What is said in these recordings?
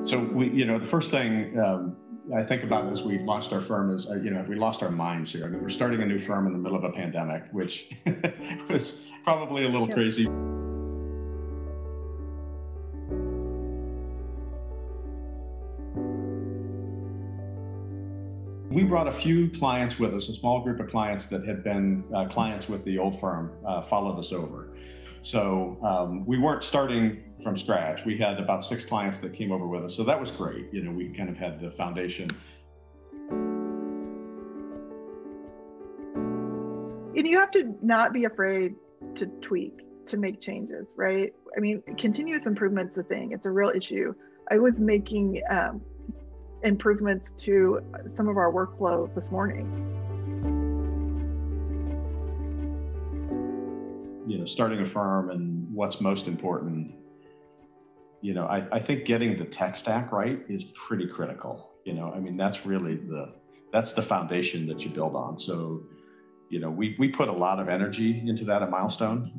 So the first thing I think about as we launched our firm is, we lost our minds here. I mean, we're starting a new firm in the middle of a pandemic, which was probably a little crazy. We brought a few clients with us, a small group of clients that had been clients with the old firm, followed us over. So we weren't starting from scratch. We had about 6 clients that came over with us. So that was great. We kind of had the foundation. And you have to not be afraid to tweak, to make changes, right? I mean, continuous improvement's a thing. It's a real issue. I was making improvements to some of our workflow this morning. Starting a firm and what's most important, I think getting the tech stack right is pretty critical. I mean, that's really that's the foundation that you build on. So, we put a lot of energy into that at Milestone,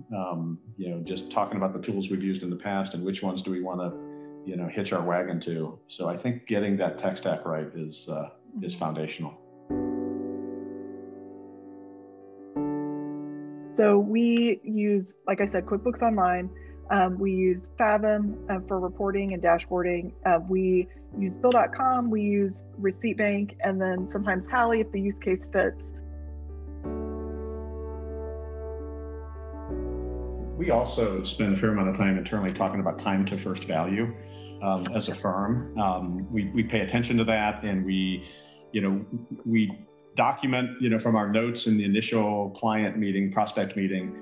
just talking about the tools we've used in the past and which ones do we want to, hitch our wagon to. So I think getting that tech stack right is foundational. So we use, like I said, QuickBooks Online. We use Fathom for reporting and dashboarding. We use Bill.com. We use Receipt Bank, and then sometimes Tally if the use case fits. We also spend a fair amount of time internally talking about time to first value as a firm. We pay attention to that, and we document, from our notes in the initial client meeting, prospect meeting,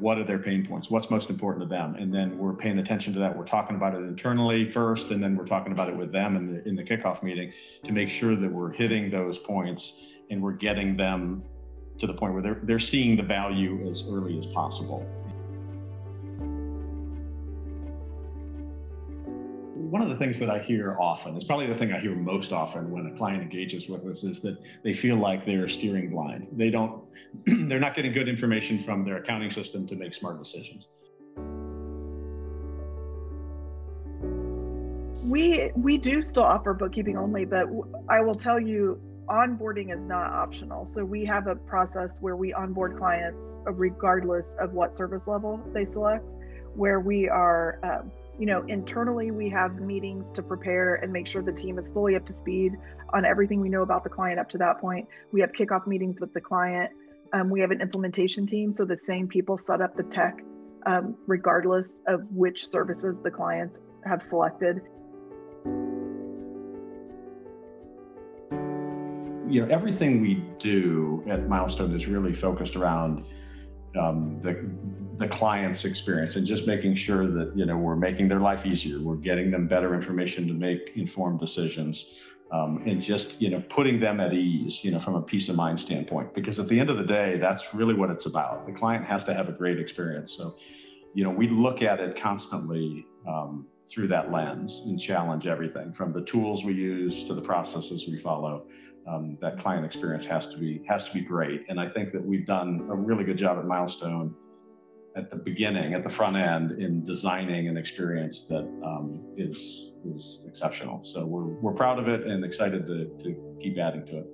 what are their pain points? What's most important to them? And then we're paying attention to that. We're talking about it internally first, and then we're talking about it with them in the kickoff meeting to make sure that we're hitting those points and we're getting them to the point where they're seeing the value as early as possible. One of the things that I hear often, it's probably the thing I hear most often when a client engages with us, is that they feel like they're steering blind. They're not getting good information from their accounting system to make smart decisions. We do still offer bookkeeping only, but I will tell you, onboarding is not optional. So we have a process where we onboard clients regardless of what service level they select, where we are internally, we have meetings to prepare and make sure the team is fully up to speed on everything we know about the client up to that point. We have kickoff meetings with the client. We have an implementation team, so the same people set up the tech regardless of which services the clients have selected. Everything we do at Milestone is really focused around the client's experience and just making sure that, we're making their life easier. We're getting them better information to make informed decisions, and just, putting them at ease, from a peace of mind standpoint, because at the end of the day, that's really what it's about. The client has to have a great experience. So, we look at it constantly through that lens and challenge everything from the tools we use to the processes we follow. That client experience has to be great. And I think that we've done a really good job at Milestone at the beginning, at the front end, in designing an experience that is exceptional. So we're proud of it and excited to keep adding to it.